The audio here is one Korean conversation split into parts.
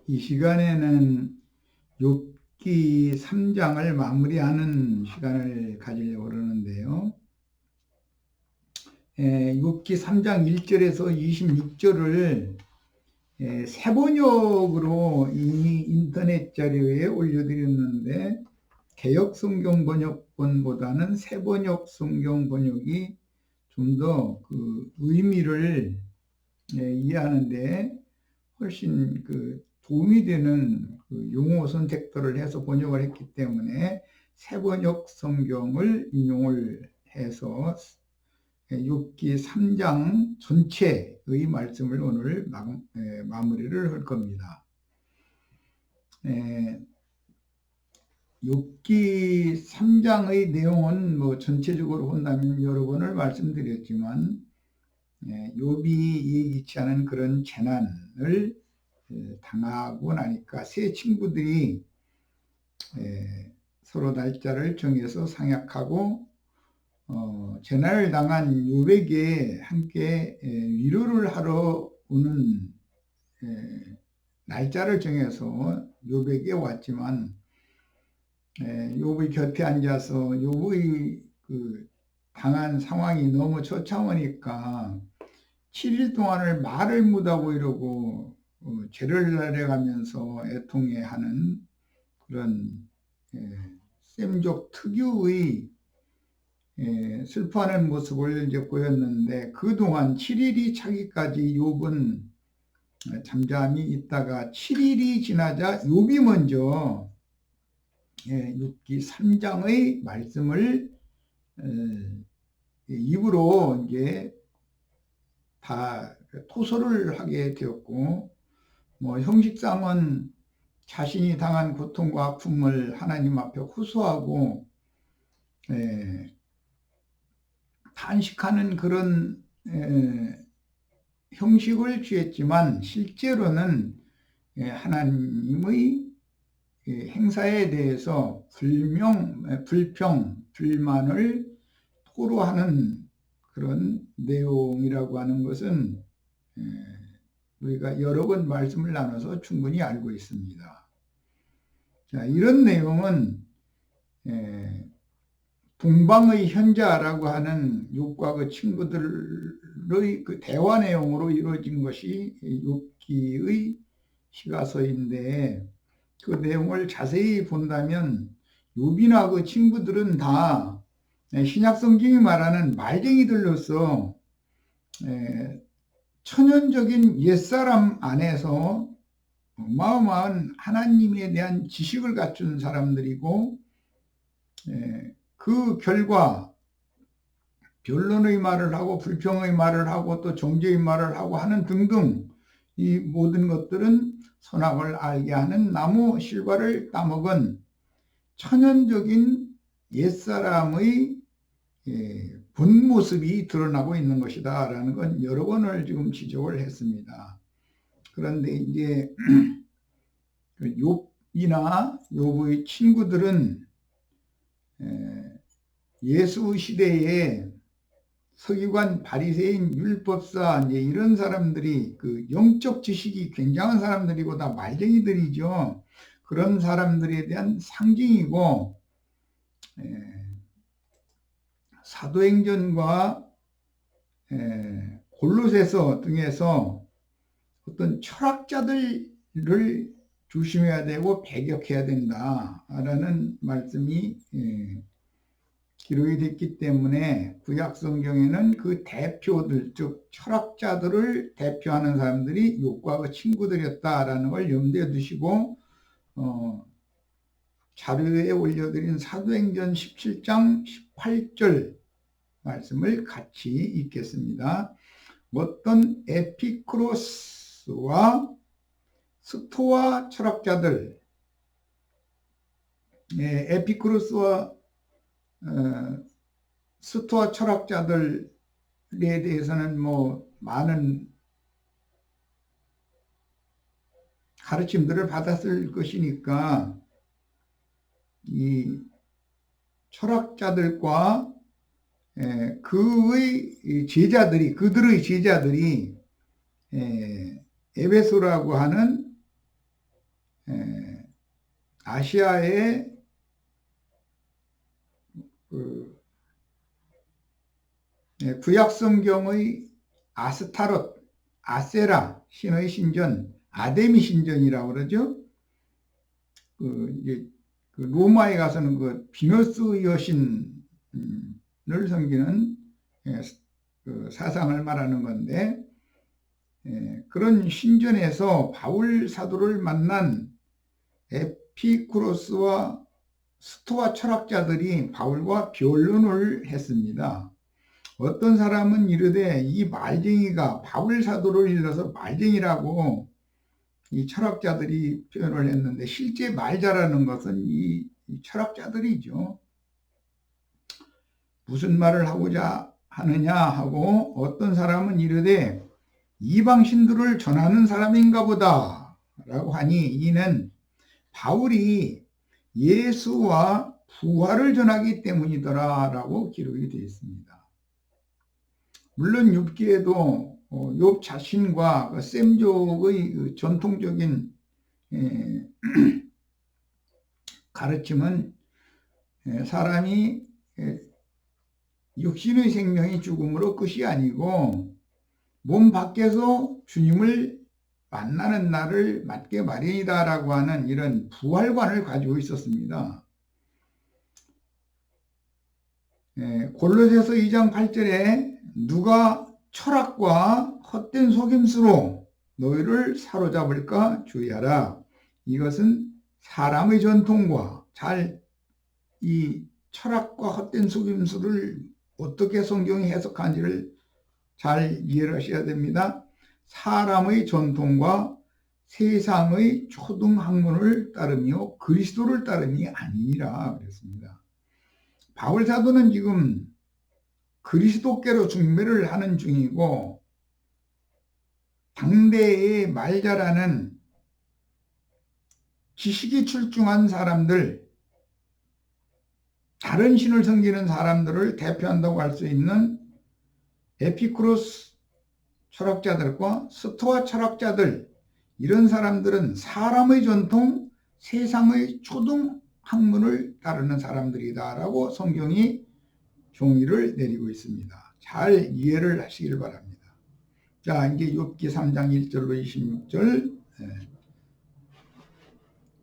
이 시간에는 욥기 3장을 마무리하는 시간을 가지려고 그러는데요. 욥기 3장 1절에서 26절을 새 번역으로 이미 인터넷 자료에 올려드렸는데 개역 성경 번역본보다는 새 번역 성경 번역이 좀 더 그 의미를 이해하는데 훨씬 도움이 되는 용어 선택들을 해서 번역을 했기 때문에 새 번역 성경을 인용을 해서 욥기 3장 전체의 말씀을 오늘 마무리를 할 겁니다. 욥기 3장의 내용은 전체적으로 본다면 여러 번을 말씀드렸지만 욥이 예기치 않은 그런 재난을 당하고 나니까 세 친구들이 서로 날짜를 정해서 상약하고 재난을 당한 욥에게 함께 위로를 하러 오는 날짜를 정해서 욥에게 왔지만 욥의 곁에 앉아서 욥의 당한 상황이 너무 처참하니까 7일 동안을 말을 못하고 이러고 죄를 달래가면서 애통해하는 그런 셈족 특유의 슬퍼하는 모습을 이제 보였는데, 그동안 7일이 차기까지 욥은 잠잠히 있다가 7일이 지나자 욥이 먼저 욥기 3장의 말씀을 입으로 이제 다 토설을 하게 되었고, 형식상은 자신이 당한 고통과 아픔을 하나님 앞에 호소하고 탄식하는 그런 형식을 취했지만, 실제로는 하나님의 행사에 대해서 불평, 불만을 토로하는 그런 내용이라고 하는 것은 우리가 여러 번 말씀을 나눠서 충분히 알고 있습니다. 자, 이런 내용은 동방의 현자라고 하는 욥과 그 친구들의 그 대화 내용으로 이루어진 것이 욥기의 시가서인데, 그 내용을 자세히 본다면 욥이나 그 친구들은 다 신약 성경이 말하는 말쟁이들로서 천연적인 옛사람 안에서 어마어마한 하나님에 대한 지식을 갖춘 사람들이고, 그 결과 변론의 말을 하고 불평의 말을 하고 또 정죄의 말을 하고 하는 등등, 이 모든 것들은 선악을 알게 하는 나무 실과를 따먹은 천연적인 옛사람의 본 모습이 드러나고 있는 것이다 라는 건 여러 번을 지금 지적을 했습니다. 그런데 이제 욥이나 욥의 친구들은 예수 시대에 서기관, 바리새인, 율법사 이런 사람들이 그 영적 지식이 굉장한 사람들이고 다 말쟁이들이죠. 그런 사람들에 대한 상징이고, 사도행전과 골로새서 등에서 어떤 철학자들을 조심해야 되고 배격해야 된다라는 말씀이 기록이 됐기 때문에 구약 성경에는 그 대표들, 즉 철학자들을 대표하는 사람들이 욥과 그 친구들이었다라는 걸 염두에 두시고 자료에 올려드린 사도행전 17장 18절 말씀을 같이 읽겠습니다. 어떤 에피쿠로스와 스토아 철학자들, 에피쿠로스와 스토아 철학자들에 대해서는 많은 가르침들을 받았을 것이니까 이 철학자들과 그들의 제자들이 에베소라고 하는 아시아의 구약 성경의 아스타롯, 아세라 신의 신전, 아데미 신전이라고 그러죠. 로마에 가서는 그 비너스 여신을 섬기는 사상을 말하는 건데, 그런 신전에서 바울 사도를 만난 에피쿠로스와 스토아 철학자들이 바울과 변론을 했습니다. 어떤 사람은 이르되 이 말쟁이가 바울 사도를 일러서 말쟁이라고 이 철학자들이 표현을 했는데, 실제 말자라는 것은 이 철학자들이죠. 무슨 말을 하고자 하느냐 하고, 어떤 사람은 이르되 이방신들을 전하는 사람인가 보다 라고 하니, 이는 바울이 예수와 부활을 전하기 때문이더라 라고 기록이 되어 있습니다. 물론 욥기에도 욥 자신과 셈족의 전통적인 가르침은 사람이 육신의 생명이 죽음으로 끝이 아니고 몸 밖에서 주님을 만나는 날을 맞게 마련이다 라고 하는 이런 부활관을 가지고 있었습니다. 골로새서 2장 8절에 누가 철학과 헛된 속임수로 너희를 사로잡을까 주의하라. 이것은 사람의 전통과 이 철학과 헛된 속임수를 어떻게 성경이 해석하는지를 잘 이해를 하셔야 됩니다. 사람의 전통과 세상의 초등학문을 따르며 그리스도를 따름이 아니라 그랬습니다. 바울 사도는 지금 그리스도께로 중매를 하는 중이고, 당대의 말자라는 지식이 출중한 사람들, 다른 신을 섬기는 사람들을 대표한다고 할 수 있는 에피쿠로스 철학자들과 스토아 철학자들, 이런 사람들은 사람의 전통, 세상의 초등 학문을 따르는 사람들이다 라고 성경이 종이를 내리고 있습니다. 잘 이해를 하시길 바랍니다. 자, 이제 욥기 3장 1절로 26절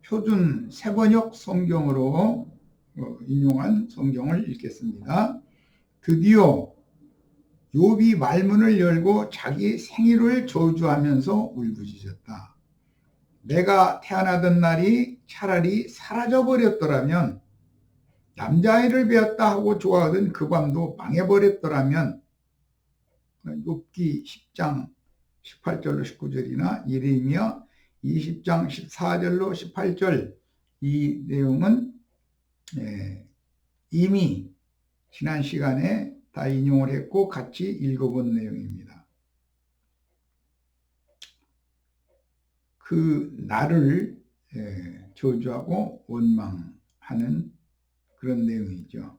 표준 새번역 성경으로 인용한 성경을 읽겠습니다. 드디어 욥이 말문을 열고 자기 생일을 저주하면서 울부짖었다. 내가 태어나던 날이 차라리 사라져버렸더라면, 남자아이를 배웠다 하고 좋아하던 그 밤도 망해버렸더라면, 욥기 10장 18절로 19절이나 예레미야 20장 14절로 18절, 이 내용은 이미 지난 시간에 다 인용을 했고 같이 읽어본 내용입니다. 그 날을 저주하고 원망하는 그런 내용이죠.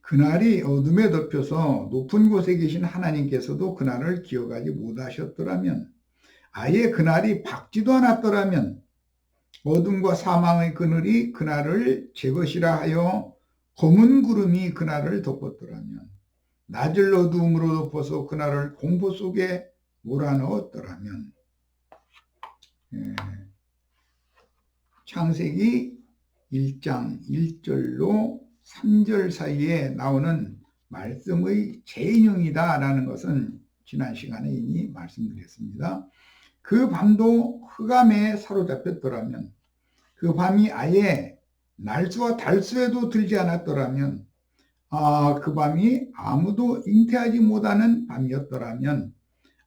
그날이 어둠에 덮여서 높은 곳에 계신 하나님께서도 그날을 기억하지 못하셨더라면, 아예 그날이 밝지도 않았더라면, 어둠과 사망의 그늘이 그날을 제 것이라 하여 검은 구름이 그날을 덮었더라면, 낮을 어두움으로 덮어서 그날을 공포 속에 몰아넣었더라면, 창세기 1장 1절로 3절 사이에 나오는 말씀의 재인용이다 라는 것은 지난 시간에 이미 말씀드렸습니다. 그 밤도 흑암에 사로잡혔더라면, 그 밤이 아예 날수와 달수에도 들지 않았더라면, 그 밤이 아무도 잉태하지 못하는 밤이었더라면,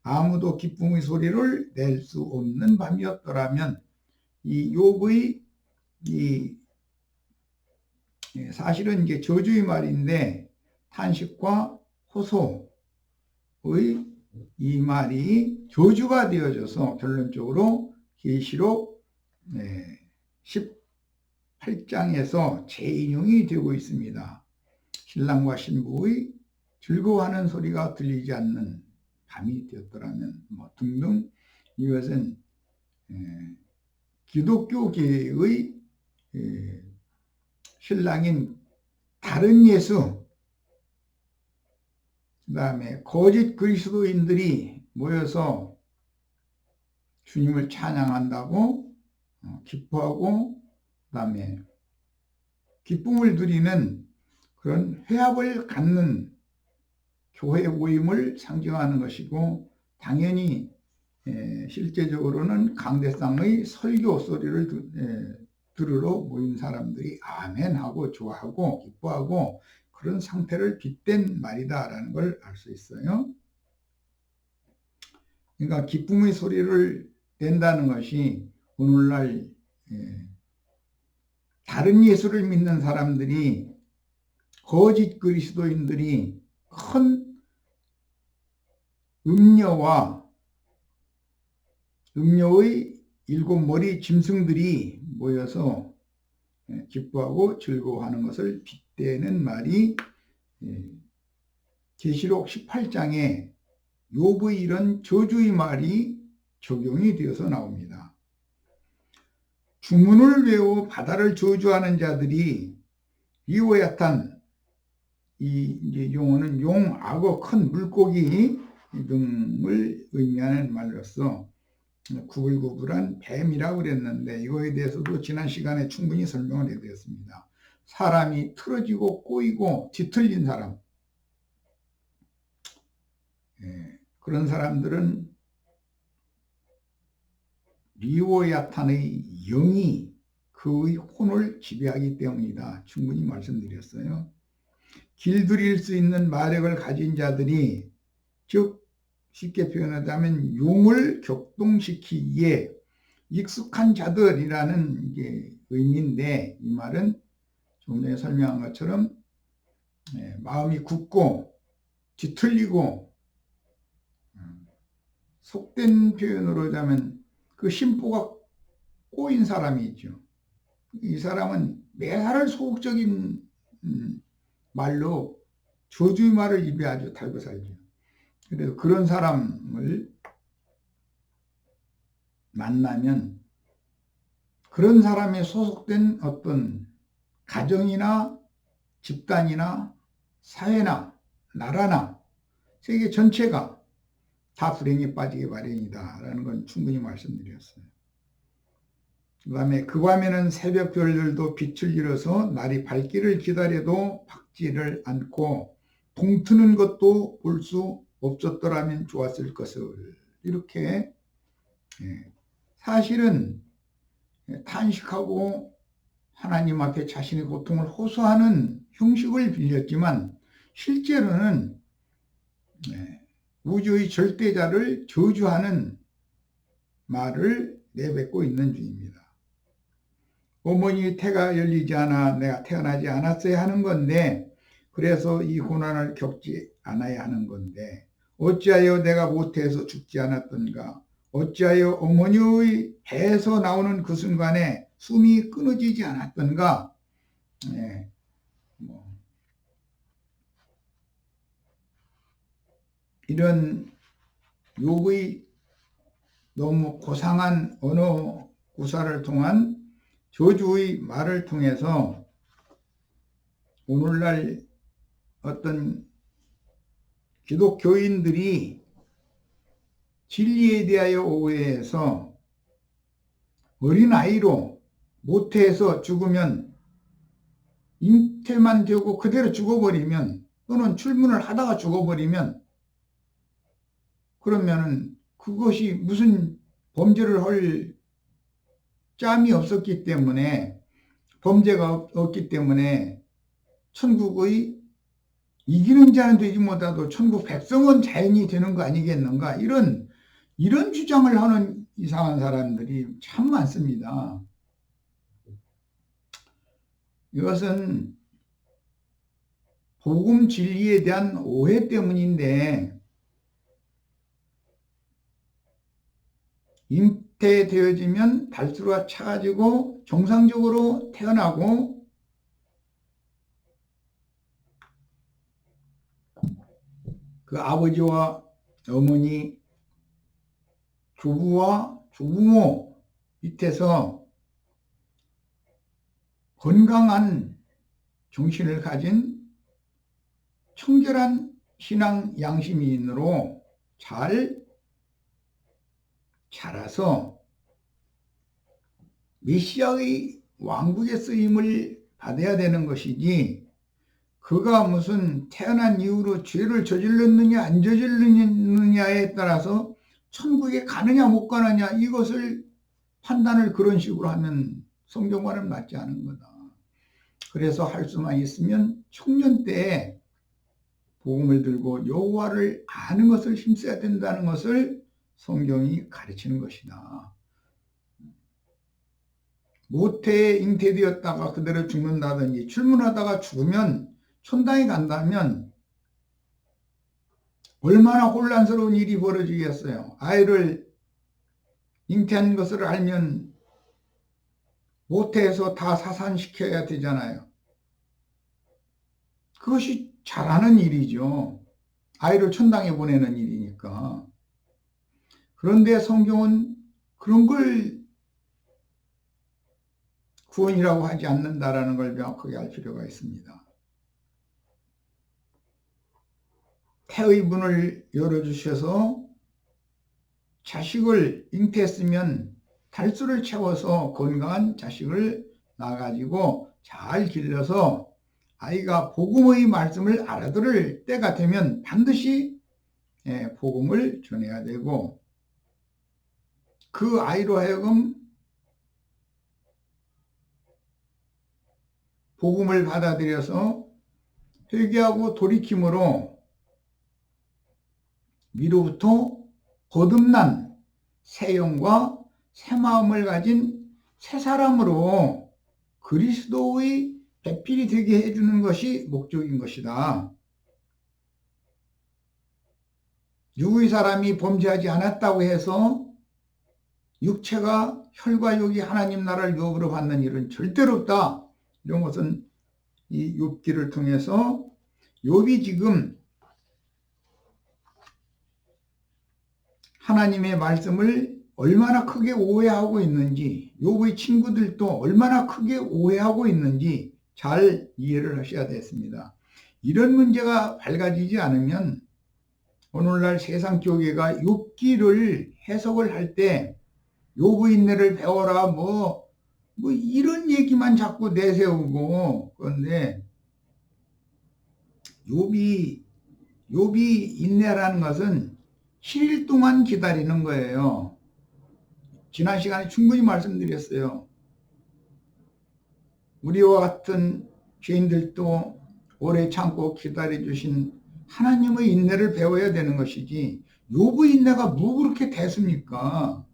아무도 기쁨의 소리를 낼 수 없는 밤이었더라면, 이 욥의 사실은 이게 저주의 말인데, 탄식과 호소의 이 말이 저주가 되어져서 결론적으로 계시록 18장에서 재인용이 되고 있습니다. 신랑과 신부의 즐거워하는 소리가 들리지 않는 밤이 되었더라면 등등. 이것은 기독교계의 신랑인 다른 예수, 그 다음에 거짓 그리스도인들이 모여서 주님을 찬양한다고 기뻐하고, 그 다음에 기쁨을 누리는 그런 회합을 갖는 교회 모임을 상징하는 것이고, 당연히 실제적으로는 강대상의 설교 소리를 들으러 모인 사람들이 아멘 하고 좋아하고 기뻐하고 그런 상태를 빗댄 말이다라는 걸 알 수 있어요. 그러니까 기쁨의 소리를 낸다는 것이 오늘날 다른 예수를 믿는 사람들이, 거짓 그리스도인들이 큰 음녀의 7머리 짐승들이 모여서 기뻐하고 즐거워하는 것을 빗대는 말이 계시록 18장에 욥의 이런 저주의 말이 적용이 되어서 나옵니다. 주문을 외워 바다를 저주하는 자들이 리오야탄, 이 용어는 용, 악어, 큰 물고기 등을 의미하는 말로서 구불구불한 뱀이라고 그랬는데, 이거에 대해서도 지난 시간에 충분히 설명을 해드렸습니다. 사람이 틀어지고 꼬이고 뒤틀린 사람, 그런 사람들은 리오야탄의 영이 그의 혼을 지배하기 때문이다. 충분히 말씀드렸어요. 길들일 수 있는 마력을 가진 자들이, 즉 쉽게 표현하자면 용을 격동시키기에 익숙한 자들이라는 게 의미인데, 이 말은 좀 전에 설명한 것처럼 마음이 굳고 뒤틀리고, 속된 표현으로 하면 그 심보가 꼬인 사람이 있죠. 이 사람은 매사를 소극적인 말로 저주의 말을 입에 아주 달고 살죠. 그래서 그런 사람을 만나면 그런 사람에 소속된 어떤 가정이나 집단이나 사회나 나라나 세계 전체가 다 불행에 빠지기 마련이다 라는 건 충분히 말씀드렸어요. 그 다음에 그 밤에는 새벽 별들도 빛을 잃어서 날이 밝기를 기다려도 밝지를 않고 동트는 것도 볼 수 없었더라면 좋았을 것을, 이렇게 사실은 탄식하고 하나님 앞에 자신의 고통을 호소하는 형식을 빌렸지만 실제로는 우주의 절대자를 저주하는 말을 내뱉고 있는 중입니다. 어머니 태가 열리지 않아 내가 태어나지 않았어야 하는 건데, 그래서 이 고난을 겪지 않아야 하는 건데, 어찌하여 내가 모태에서 죽지 않았던가, 어찌하여 어머니의 배에서 나오는 그 순간에 숨이 끊어지지 않았던가. 이런 욥의 너무 고상한 언어 구사를 통한 저주의 말을 통해서 오늘날 어떤 기독교인들이 진리에 대하여 오해해서 어린아이로 모태에서 죽으면, 잉태만 되고 그대로 죽어버리면, 또는 출문을 하다가 죽어버리면, 그러면은 그것이 무슨 범죄를 할 짬이 없었기 때문에, 범죄가 없기 때문에 천국의 이기는 자는 되지 못하도 천국 백성은 자연히 되는 거 아니겠는가, 이런 주장을 하는 이상한 사람들이 참 많습니다. 이것은 복음 진리에 대한 오해 때문인데, 잉태되어지면 발수가 차가지고 정상적으로 태어나고, 그 아버지와 어머니, 조부와 조부모 밑에서 건강한 정신을 가진 청결한 신앙 양심인으로 잘 자라서 메시아의 왕국의 쓰임을 받아야 되는 것이지, 그가 무슨 태어난 이후로 죄를 저질렀느냐 안 저질렀느냐에 따라서 천국에 가느냐 못 가느냐 이것을 판단을 그런 식으로 하면 성경과는 맞지 않은 거다. 그래서 할 수만 있으면 청년 때에 복음을 들고 여호와를 아는 것을 힘써야 된다는 것을 성경이 가르치는 것이다. 모태에 잉태되었다가 그대로 죽는다든지 출문하다가 죽으면 천당에 간다면 얼마나 혼란스러운 일이 벌어지겠어요. 아이를 잉태한 것을 알면 모태에서 다 사산시켜야 되잖아요. 그것이 잘하는 일이죠. 아이를 천당에 보내는 일이니까. 그런데 성경은 그런 걸 구원이라고 하지 않는다라는 걸 명확하게 알 필요가 있습니다. 태의 문을 열어주셔서 자식을 잉태했으면 달수를 채워서 건강한 자식을 낳아가지고 잘 길러서 아이가 복음의 말씀을 알아들을 때가 되면 반드시 복음을 전해야 되고, 그 아이로 하여금 복음을 받아들여서 회개하고 돌이킴으로 위로부터 거듭난 새 영과 새 마음을 가진 새 사람으로 그리스도의 배필이 되게 해주는 것이 목적인 것이다. 육의 사람이 범죄하지 않았다고 해서 육체가 혈과 육이 하나님 나라를 유업으로 받는 일은 절대로 없다. 이런 것은 이 욥기를 통해서 욥이 지금 하나님의 말씀을 얼마나 크게 오해하고 있는지, 욥의 친구들도 얼마나 크게 오해하고 있는지 잘 이해를 하셔야 되겠습니다. 이런 문제가 밝아지지 않으면 오늘날 세상 교계가 욥기를 해석을 할 때 욥의 인내를 배워라 뭐 이런 얘기만 자꾸 내세우고, 그런데 욥이 인내라는 것은 7일 동안 기다리는 거예요. 지난 시간에 충분히 말씀드렸어요. 우리와 같은 죄인들도 오래 참고 기다려주신 하나님의 인내를 배워야 되는 것이지, 욥의 인내가 뭐 그렇게 됐습니까?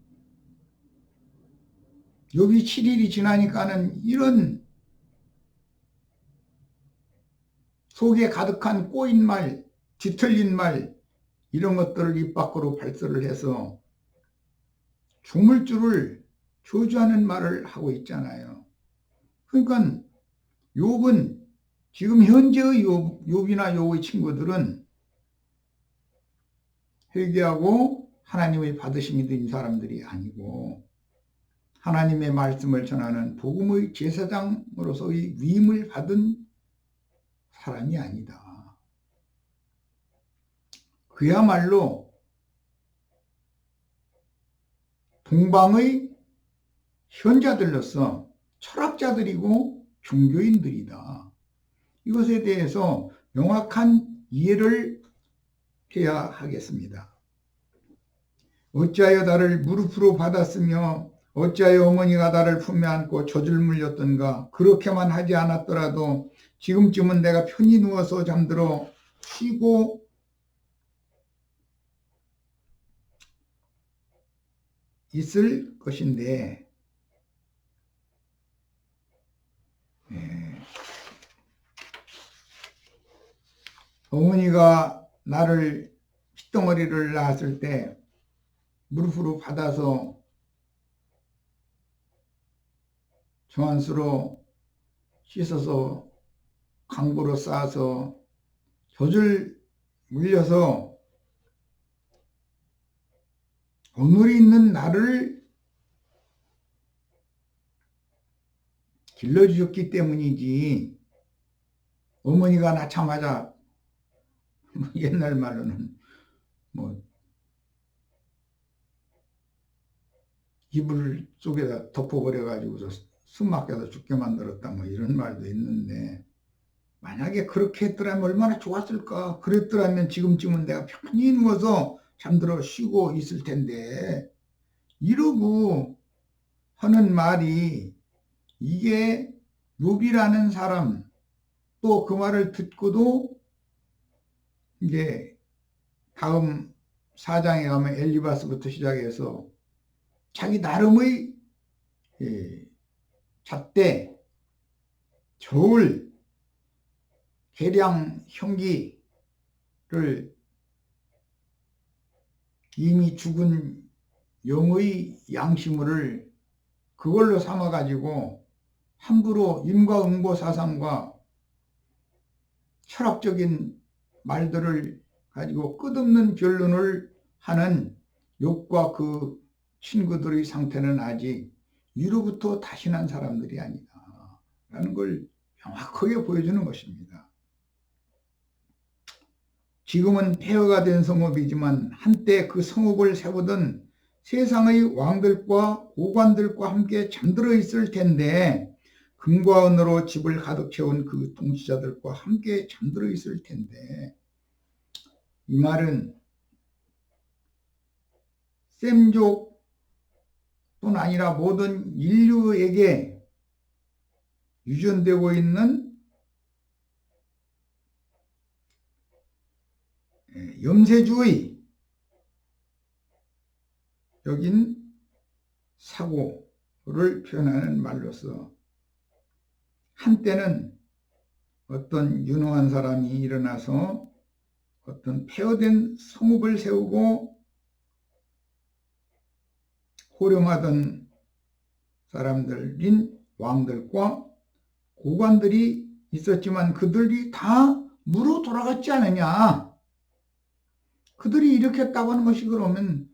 욥이 7일이 지나니까는 이런 속에 가득한 꼬인 말, 뒤틀린 말, 이런 것들을 입 밖으로 발설을 해서 조물주를 저주하는 말을 하고 있잖아요. 그러니까 욥은 지금 현재의 욥이나 욥의 친구들은 회개하고 하나님의 받으심이 된 사람들이 아니고, 하나님의 말씀을 전하는 복음의 제사장으로서의 위임을 받은 사람이 아니다. 그야말로 동방의 현자들로서 철학자들이고 종교인들이다. 이것에 대해서 명확한 이해를 해야 하겠습니다. 어찌하여 나를 무릎으로 받았으며 어찌하여 어머니가 나를 품에 안고 젖을 물렸던가. 그렇게만 하지 않았더라도 지금쯤은 내가 편히 누워서 잠들어 쉬고 있을 것인데, 어머니가 나를 핏덩어리를 낳았을 때 무릎으로 받아서 정한수로 씻어서 강보로 싸서 젖을 물려서 오늘이 있는 나를 길러주셨기 때문이지. 어머니가 낳자마자 옛날 말로는 뭐 이불 속에다 덮어버려 가지고서 숨 막혀서 죽게 만들었다 뭐 이런 말도 있는데, 만약에 그렇게 했더라면 얼마나 좋았을까. 그랬더라면 지금쯤은 내가 편히 누워서 잠들어 쉬고 있을 텐데, 이러고 하는 말이, 이게 욥이라는 사람, 또 그 말을 듣고도 이제 다음 4장에 가면 엘리바스부터 시작해서 자기 나름의 잣대, 저울, 계량, 형기를 이미 죽은 영의 양심을 그걸로 삼아가지고 함부로 인과응보 사상과 철학적인 말들을 가지고 끝없는 변론을 하는 욥과 그 친구들의 상태는 아직 위로부터 다시 난 사람들이 아니다 라는 걸 명확하게 보여주는 것입니다. 지금은 폐허가 된 성읍이지만 한때 그 성읍을 세우던 세상의 왕들과 고관들과 함께 잠들어 있을 텐데, 금과 은으로 집을 가득 채운 그 통치자들과 함께 잠들어 있을 텐데, 이 말은 셈족뿐 아니라 모든 인류에게 유전되고 있는 염세주의 적인 사고를 표현하는 말로서, 한때는 어떤 유능한 사람이 일어나서 어떤 폐허된 성읍을 세우고 호령하던 사람들인 왕들과 고관들이 있었지만 그들이 다 무로 돌아갔지 않느냐. 그들이 일으켰다고 하는 것이, 그러면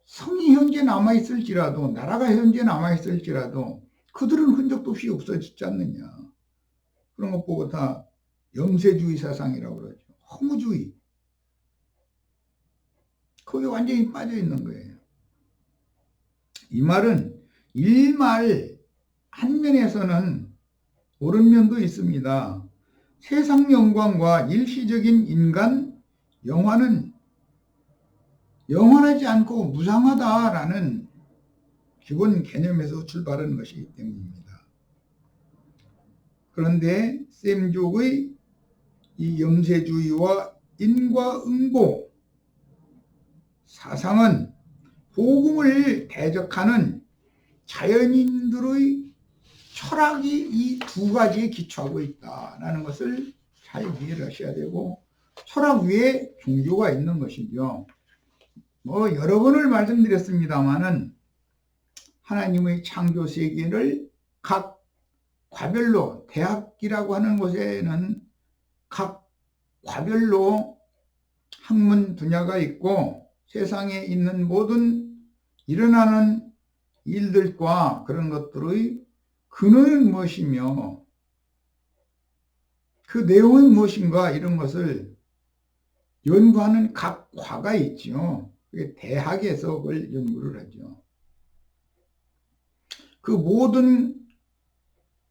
성이 현재 남아있을지라도, 나라가 현재 남아있을지라도 그들은 흔적도 없이 없어지지 않느냐. 그런 것 보고 다 염세주의 사상이라고 그러죠. 허무주의. 거기에 완전히 빠져 있는 거예요. 이 말은 일말 한 면에서는 옳은 면도 있습니다. 세상 영광과 일시적인 인간 영화는 영원하지 않고 무상하다라는 기본 개념에서 출발하는 것이기 때문입니다. 그런데 셈족의 이 염세주의와 인과응보 사상은 복음을 대적하는 자연인들의 철학이 이 두 가지에 기초하고 있다는 것을 잘 이해를 하셔야 되고, 철학 위에 종교가 있는 것이죠. 뭐 여러 번을 말씀드렸습니다마는 하나님의 창조 세계를 각 과별로, 대학이라고 하는 곳에는 각 과별로 학문 분야가 있고, 세상에 있는 모든 일어나는 일들과 그런 것들의 근원은 무엇이며 그 내용은 무엇인가, 이런 것을 연구하는 각 과가 있죠. 그게 대학에서 그걸 연구를 하죠. 그 모든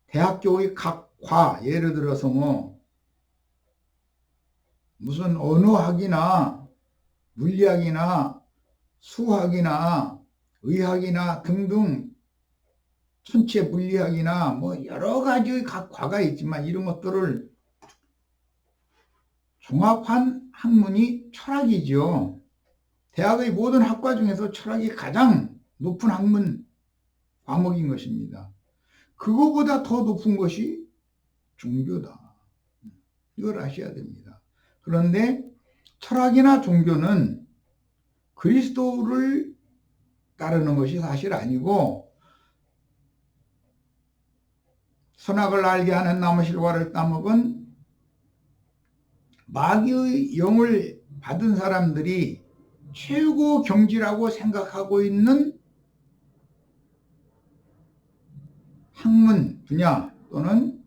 대학교의 각 과, 예를 들어서 뭐 무슨 언어학이나 물리학이나 수학이나 의학이나 등등 천체 물리학이나 뭐 여러 가지의 각 과가 있지만, 이런 것들을 종합한 학문이 철학이죠. 대학의 모든 학과 중에서 철학이 가장 높은 학문 과목인 것입니다. 그거보다 더 높은 것이 종교다. 이걸 아셔야 됩니다. 그런데 철학이나 종교는 그리스도를 따르는 것이 사실 아니고, 선악을 알게 하는 나무 실과를 따먹은 마귀의 영을 받은 사람들이 최고 경지라고 생각하고 있는 학문 분야 또는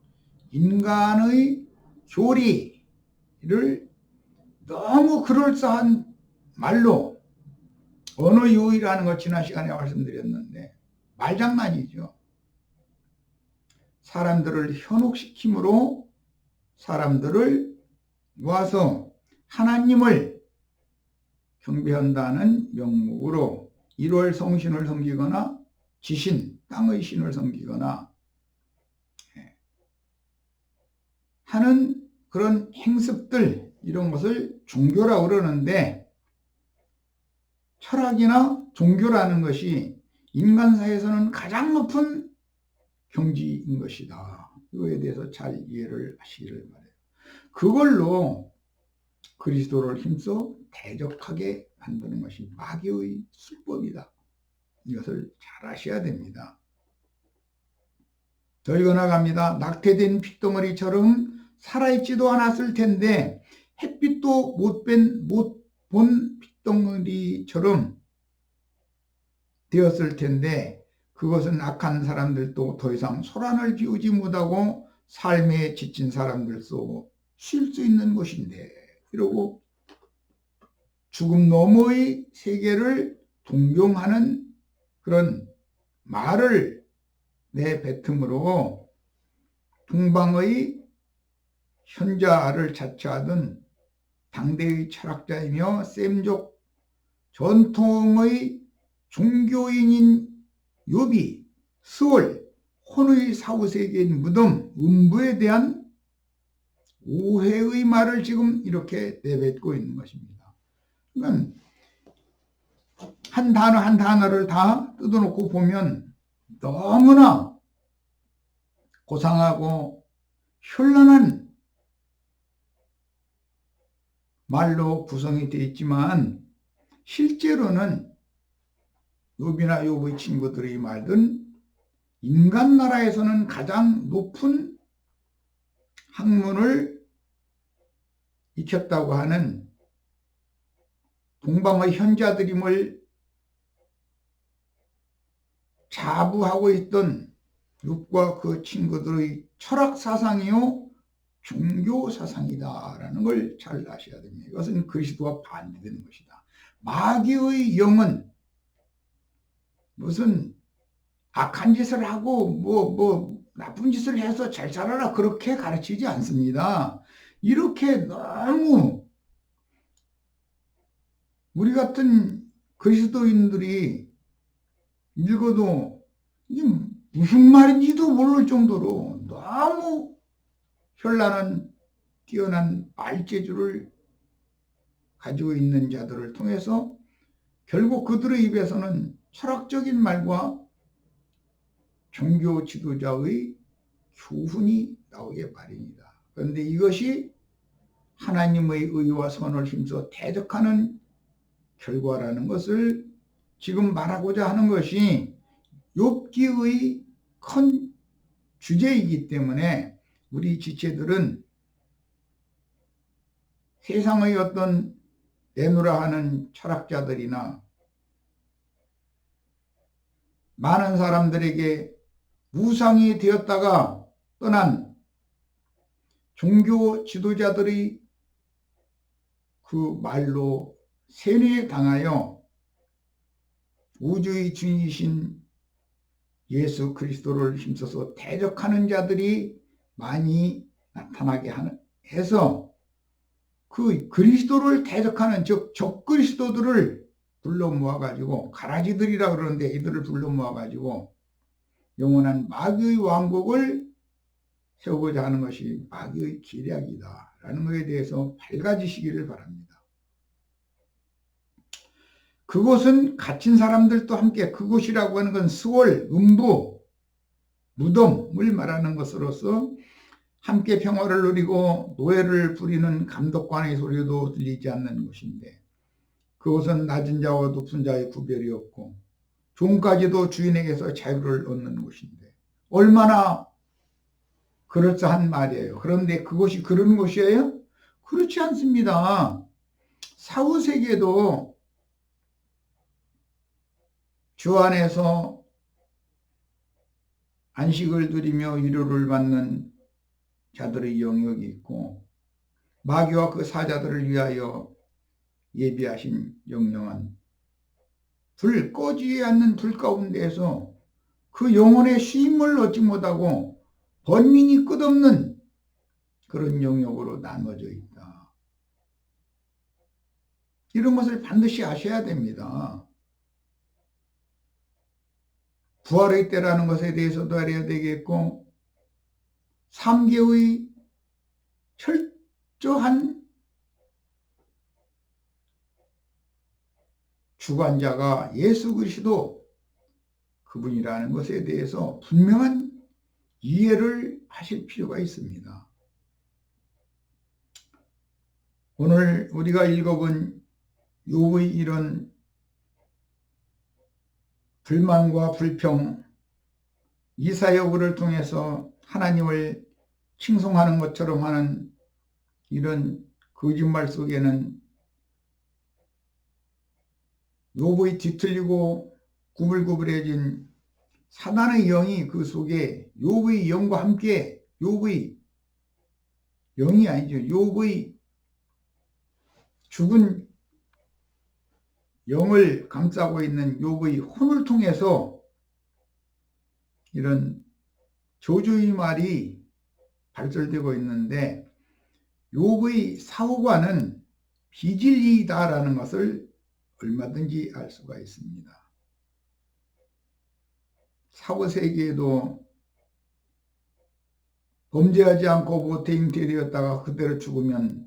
인간의 교리를 너무 그럴싸한 말로 언어 유희라는 거 지난 시간에 말씀드렸는데 말장난이죠. 사람들을 현혹시킴으로 사람들을 모아서 하나님을 경배한다는 명목으로 1월 성신을 섬기거나 지신, 땅의 신을 섬기거나 하는 그런 행습들, 이런 것을 종교라고 그러는데, 철학이나 종교라는 것이 인간사에서는 가장 높은 경지인 것이다. 이거에 대해서 잘 이해를 하시기를 바라요. 그걸로 그리스도를 힘써 대적하게 만드는 것이 마귀의 술법이다. 이것을 잘 아셔야 됩니다. 더 이어나갑니다. 낙태된 핏덩어리처럼 살아있지도 않았을 텐데 햇빛도 못 본 핏덩어리처럼 되었을 텐데, 그것은 악한 사람들도 더 이상 소란을 피우지 못하고 삶에 지친 사람들도 쉴 수 있는 곳인데, 이러고 죽음 너머의 세계를 동경하는 그런 말을 내뱉음으로 동방의 현자를 자처하던 당대의 철학자이며 셈족 전통의 종교인인 욥이 스월 혼의 사후세계인 무덤 음부에 대한 오해의 말을 지금 이렇게 내뱉고 있는 것입니다. 그러니까 한 단어 한 단어를 다 뜯어놓고 보면 너무나 고상하고 현란한 말로 구성이 되어 있지만, 실제로는 욥이나 욥의 친구들이 말든 인간 나라에서는 가장 높은 학문을 익혔다고 하는 동방의 현자들임을 자부하고 있던 욥과 그 친구들의 철학 사상이요 종교 사상이다라는 걸 잘 아셔야 됩니다. 이것은 그리스도와 반대되는 것이다. 마귀의 영은 무슨 악한 짓을 하고 나쁜 짓을 해서 잘 살아라 그렇게 가르치지 않습니다. 이렇게 너무 우리 같은 그리스도인들이 읽어도 이게 무슨 말인지도 모를 정도로 너무 현란한 뛰어난 말재주를 가지고 있는 자들을 통해서 결국 그들의 입에서는 철학적인 말과 종교 지도자의 교훈이 나오게 마련이다. 그런데 이것이 하나님의 의와 선을 힘써 대적하는 결과라는 것을 지금 말하고자 하는 것이 욥기의 큰 주제이기 때문에, 우리 지체들은 세상의 어떤 내놓으라 하는 철학자들이나 많은 사람들에게 우상이 되었다가 떠난 종교 지도자들의 그 말로 세뇌에 당하여 우주의 주인이신 예수 그리스도를 힘써서 대적하는 자들이 많이 나타나게 해서 그 그리스도를 대적하는 즉 적그리스도들을 불러 모아가지고, 가라지들이라 그러는데 이들을 불러 모아가지고 영원한 마귀의 왕국을 세우고자 하는 것이 마귀의 계략이다 라는 것에 대해서 밝아지시기를 바랍니다. 그곳은 갇힌 사람들도 함께, 그곳이라고 하는 건 스월, 음부, 무덤을 말하는 것으로서 함께 평화를 누리고 노예를 부리는 감독관의 소리도 들리지 않는 곳인데, 그곳은 낮은 자와 높은 자의 구별이 없고 종까지도 주인에게서 자유를 얻는 곳인데, 얼마나 그럴싸한 말이에요. 그런데 그곳이 그런 곳이에요? 그렇지 않습니다. 사후세계도 주 안에서 안식을 누리며 위로를 받는 자들의 영역이 있고, 마귀와 그 사자들을 위하여 예비하신 영영은 불 꺼지지 않는 불 가운데에서 그 영혼의 쉼을 얻지 못하고 번민이 끝없는 그런 영역으로 나눠져 있다. 이런 것을 반드시 아셔야 됩니다. 부활의 때라는 것에 대해서도 알아야 되겠고, 3계의 철저한 주관자가 예수 그리스도 그분이라는 것에 대해서 분명한 이해를 하실 필요가 있습니다. 오늘 우리가 읽어본 욥의 이런 불만과 불평, 이사야서를 통해서 하나님을 칭송하는 것처럼 하는 이런 거짓말 속에는 욥의 뒤틀리고 구불구불해진 사단의 영이 그 속에 욥의 영과 함께, 욥의 영이 아니죠, 욥의 죽은 영을 감싸고 있는 욥의 혼을 통해서 이런 저주의 말이 발설되고 있는데, 욥의 사후관은 비진리다라는 것을 얼마든지 알 수가 있습니다. 사후세계에도 범죄하지 않고 모태 잉태되었다가 그대로 죽으면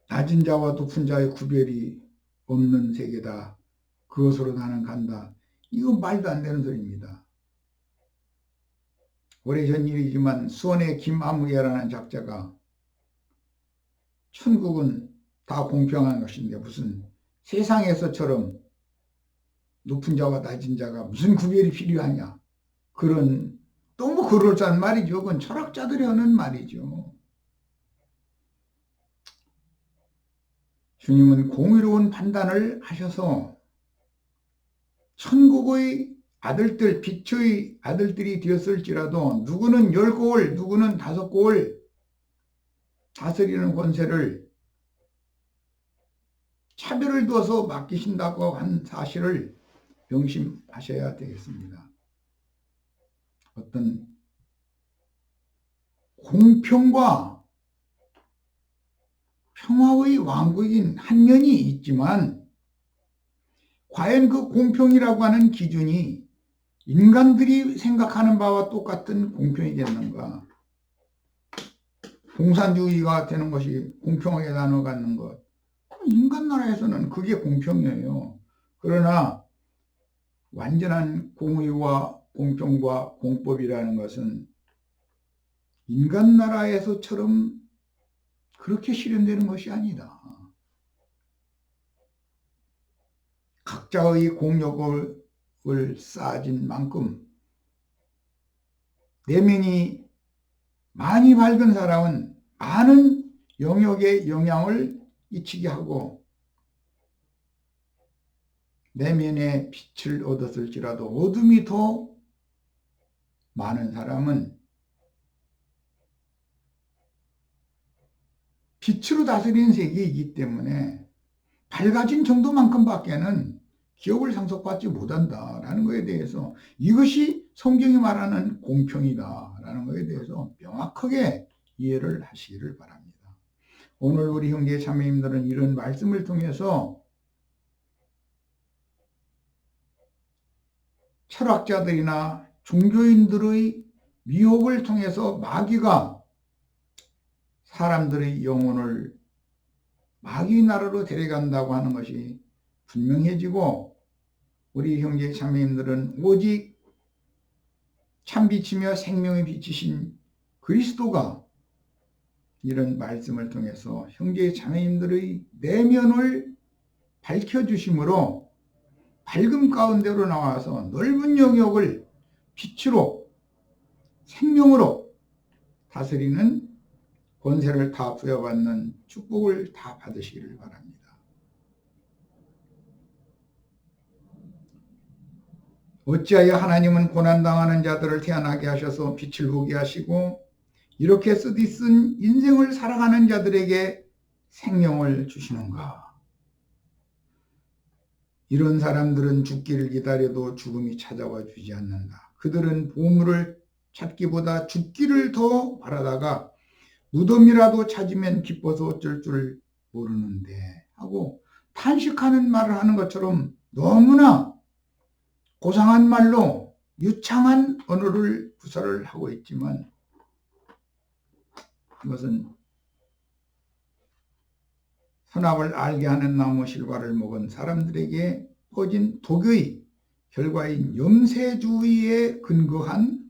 낮은 자와 높은 자의 구별이 없는 세계다. 그것으로 나는 간다. 이거 말도 안 되는 소리입니다. 오래전 일이지만 수원의 김아무개라는 작자가 천국은 다 공평한 것인데 무슨 세상에서처럼 높은 자와 낮은 자가 무슨 구별이 필요하냐. 그런 너무 그럴싸한 말이죠. 그건 철학자들이 하는 말이죠. 주님은 공의로운 판단을 하셔서 천국의 아들들, 빛의 아들들이 되었을지라도 누구는 10고을, 누구는 5고을 다스리는 권세를 차별을 두어서 맡기신다고 한 사실을 명심하셔야 되겠습니다. 어떤 공평과 평화의 왕국인 한 면이 있지만, 과연 그 공평이라고 하는 기준이 인간들이 생각하는 바와 똑같은 공평이겠는가? 공산주의가 되는 것이 공평하게 나눠 갖는 것, 인간 나라에서는 그게 공평이에요. 그러나 완전한 공의와 공평과 공법이라는 것은 인간 나라에서처럼 그렇게 실현되는 것이 아니다. 각자의 공력을 쌓아진 만큼 내면이 많이 밝은 사람은 많은 영역에 영향을 끼치게 하고, 내면의 빛을 얻었을지라도 어둠이 더 많은 사람은 빛으로 다스리는 세계이기 때문에 밝아진 정도만큼밖에는 기업을 상속받지 못한다라는 것에 대해서, 이것이 성경이 말하는 공평이다라는 것에 대해서 명확하게 이해를 하시기를 바랍니다. 오늘 우리 형제 자매님들은 이런 말씀을 통해서 철학자들이나 종교인들의 미혹을 통해서 마귀가 사람들의 영혼을 마귀 나라로 데려간다고 하는 것이 분명해지고, 우리 형제 자매님들은 오직 참빛이며 생명의 빛이신 그리스도가 이런 말씀을 통해서 형제 자매님들의 내면을 밝혀주심으로 밝음 가운데로 나와서 넓은 영역을 빛으로 생명으로 다스리는 권세를 다 부여받는 축복을 다 받으시기를 바랍니다. 어찌하여 하나님은 고난당하는 자들을 태어나게 하셔서 빛을 보게 하시고 이렇게 쓰디쓴 인생을 살아가는 자들에게 생명을 주시는가? 이런 사람들은 죽기를 기다려도 죽음이 찾아와 주지 않는다. 그들은 보물을 찾기보다 죽기를 더 바라다가 무덤이라도 찾으면 기뻐서 어쩔 줄 모르는데 하고 탄식하는 말을 하는 것처럼 너무나 고상한 말로 유창한 언어를 구사를 하고 있지만 이것은 선악을 알게 하는 나무 실과를 먹은 사람들에게 퍼진 독의 결과인 염세주의에 근거한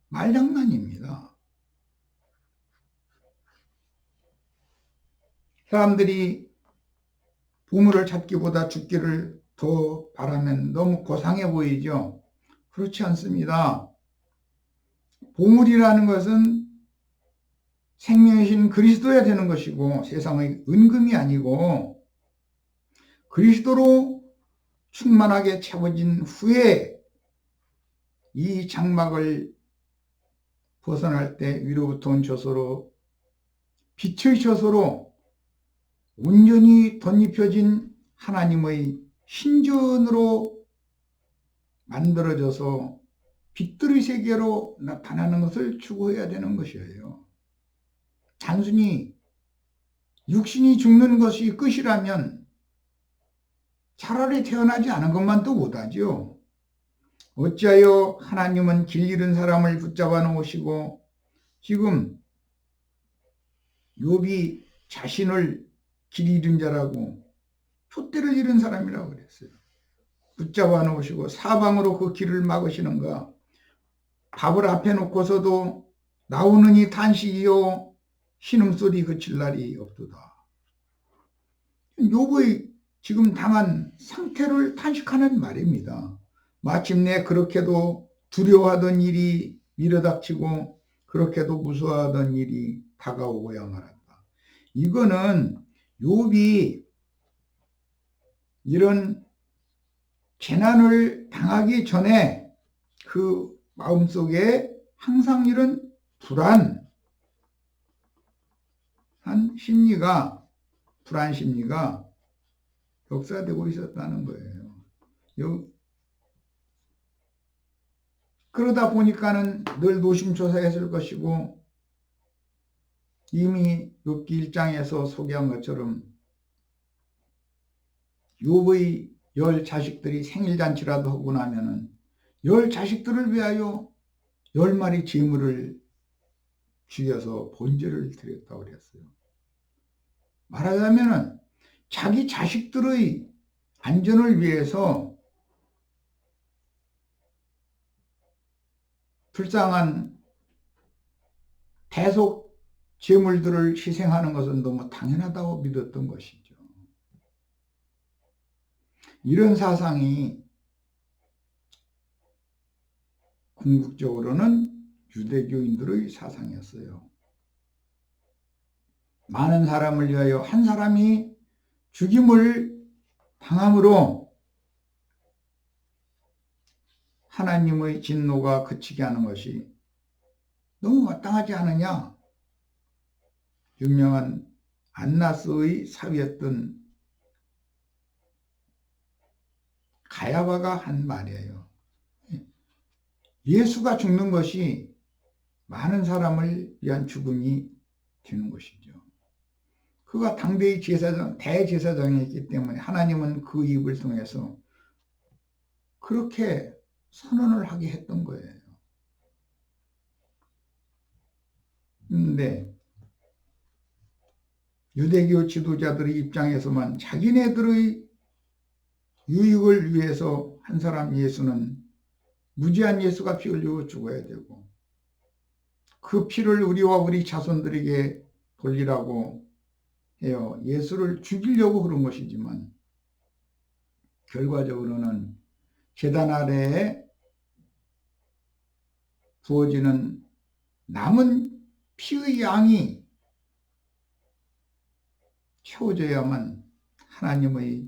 말장난입니다. 사람들이 보물을 찾기보다 죽기를 더 바라면 너무 고상해 보이죠? 그렇지 않습니다. 보물이라는 것은 생명이신 그리스도야 되는 것이고 세상의 은금이 아니고 그리스도로 충만하게 채워진 후에 이 장막을 벗어날 때 위로부터 온 저소로 빛의 저소로 온전히 덧입혀진 하나님의 신전으로 만들어져서 빛들의 세계로 나타나는 것을 추구해야 되는 것이에요. 단순히 육신이 죽는 것이 끝이라면 차라리 태어나지 않은 것만도 못하죠. 어찌하여 하나님은 길 잃은 사람을 붙잡아 놓으시고 지금 욥이 자신을 길 잃은 자라고 촛대를 잃은 사람이라고 그랬어요. 붙잡아 놓으시고 사방으로 그 길을 막으시는가. 밥을 앞에 놓고서도 나오느니 탄식이요 신음소리 그칠 날이 없도다. 욥의 지금 당한 상태를 탄식하는 말입니다. 마침내 그렇게도 두려워하던 일이 밀어닥치고 그렇게도 무서워하던 일이 다가오고야 말았다. 이거는 욥이 이런 재난을 당하기 전에 그 마음속에 항상 이런 불안 심리가 역사되고 있었다는 거예요. 그러다 보니까는 늘 노심초사했을 것이고 이미 욥기 1장에서 소개한 것처럼 욥의 10 자식들이 생일잔치라도 하고 나면은 10 자식들을 위하여 10마리 제물을 죽여서 번제를 드렸다고 그랬어요. 말하자면은 자기 자식들의 안전을 위해서 불쌍한 대속 제물들을 희생하는 것은 너무 당연하다고 믿었던 것이죠. 이런 사상이 궁극적으로는 유대교인들의 사상이었어요. 많은 사람을 위하여 한 사람이 죽임을 당함으로 하나님의 진노가 그치게 하는 것이 너무 마땅하지 않느냐. 유명한 안나스의 사위였던 가야바가 한 말이에요. 예수가 죽는 것이 많은 사람을 위한 죽음이 되는 것이죠. 그가 당대의 대제사장이었기 때문에 하나님은 그 입을 통해서 그렇게 선언을 하게 했던 거예요. 그런데 유대교 지도자들의 입장에서만 자기네들의 유익을 위해서 한 사람 예수는 무지한 예수가 피 흘리고 죽어야 되고 그 피를 우리와 우리 자손들에게 돌리라고 해요. 예수를 죽이려고 그런 것이지만 결과적으로는 제단 아래에 부어지는 남은 피의 양이 채워져야만 하나님의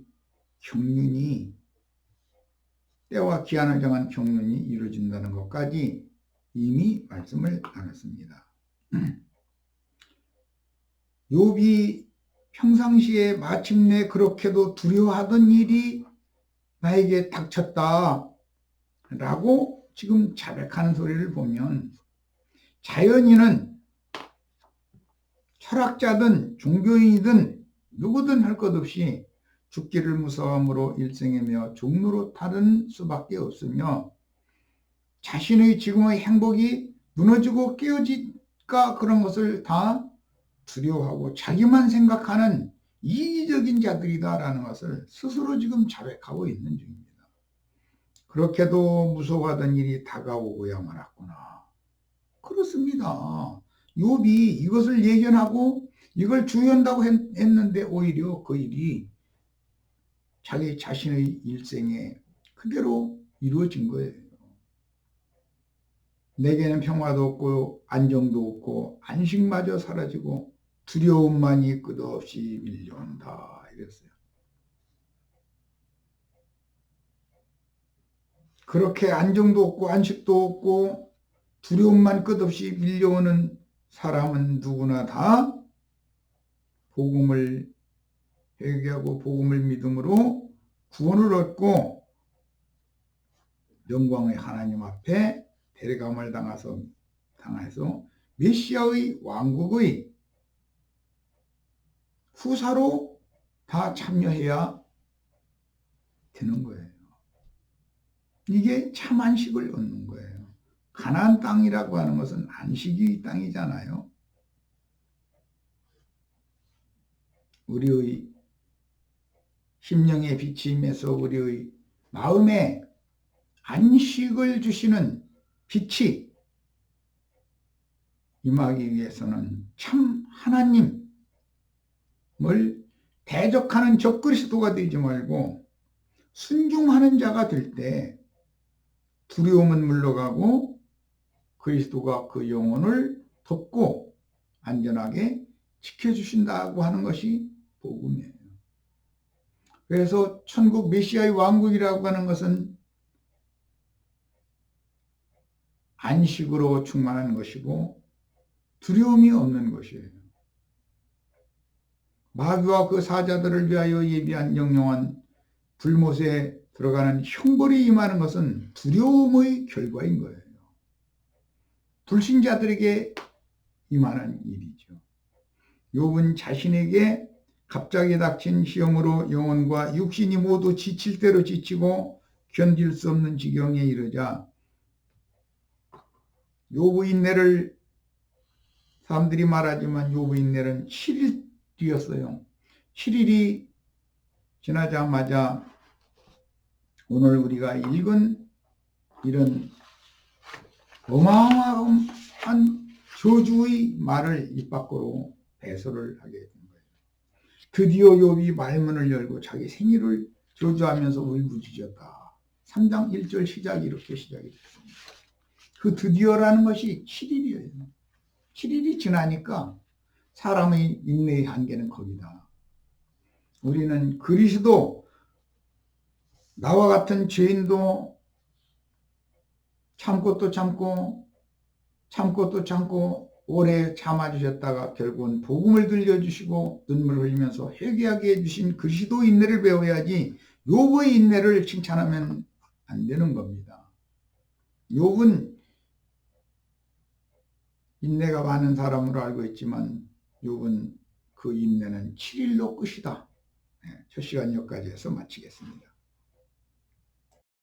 경륜이 때와 기한을 정한 경륜이 이루어진다는 것까지 이미 말씀을 나눴습니다. 욥이 평상시에 마침내 그렇게도 두려워하던 일이 나에게 닥쳤다 라고 지금 자백하는 소리를 보면 자연인은 철학자든 종교인이든 누구든 할 것 없이 죽기를 무서움으로 일생이며 종로로 타는 수밖에 없으며 자신의 지금의 행복이 무너지고 깨어질까 그런 것을 다 두려워하고 자기만 생각하는 이기적인 자들이다라는 것을 스스로 지금 자백하고 있는 중입니다. 그렇게도 무서워하던 일이 다가오고야 말았구나. 그렇습니다. 욥이 이것을 예견하고 이걸 주의한다고 했는데 오히려 그 일이 자기 자신의 일생에 그대로 이루어진 거예요. 내게는 평화도 없고 안정도 없고 안식마저 사라지고 두려움만이 끝없이 밀려온다 이랬어요. 그렇게 안정도 없고 안식도 없고 두려움만 끝없이 밀려오는 사람은 누구나 다 복음을 회개하고 복음을 믿음으로 구원을 얻고 영광의 하나님 앞에 데려감을 당해서 메시아의 왕국의 후사로 다 참여해야 되는 거예요. 이게 참 안식을 얻는 거예요. 가나안 땅이라고 하는 것은 안식의 땅이잖아요. 우리의 심령의 빛이 임해서 우리의 마음에 안식을 주시는 빛이 임하기 위해서는 참 하나님을 대적하는 적그리스도가 되지 말고 순종하는 자가 될 때 두려움은 물러가고 그리스도가 그 영혼을 덮고 안전하게 지켜주신다고 하는 것이 복음이에요. 그래서 천국 메시아의 왕국이라고 하는 것은 안식으로 충만한 것이고 두려움이 없는 것이에요. 마귀와 그 사자들을 위하여 예비한 영영한 불못에 들어가는 형벌이 임하는 것은 두려움의 결과인 거예요. 불신자들에게 임하는 일이죠. 욥은 자신에게 갑자기 닥친 시험으로 영혼과 육신이 모두 지칠 대로 지치고 견딜 수 없는 지경에 이르자 욥의 인내를 사람들이 말하지만 욥의 인내는 7일 뒤였어요. 7일이 지나자마자 오늘 우리가 읽은 이런 어마어마한 저주의 말을 입 밖으로 배설을 하게 된 거예요. 드디어 욥이 말문을 열고 자기 생일을 저주하면서 울부짖었다. 3장 1절 시작이 이렇게 시작이 됐습니다. 그 드디어라는 것이 7일이에요. 7일이 지나니까 사람의 인내의 한계는 거기다. 우리는 그리스도 나와 같은 죄인도 참고 또 참고 오래 참아주셨다가 결국은 복음을 들려주시고 눈물을 흘리면서 회개하게 해주신 그리스도 인내를 배워야지 욥의 인내를 칭찬하면 안 되는 겁니다. 욥은 인내가 많은 사람으로 알고 있지만 욥은 그 인내는 7일로 끝이다. 첫 시간 여기까지 해서 마치겠습니다.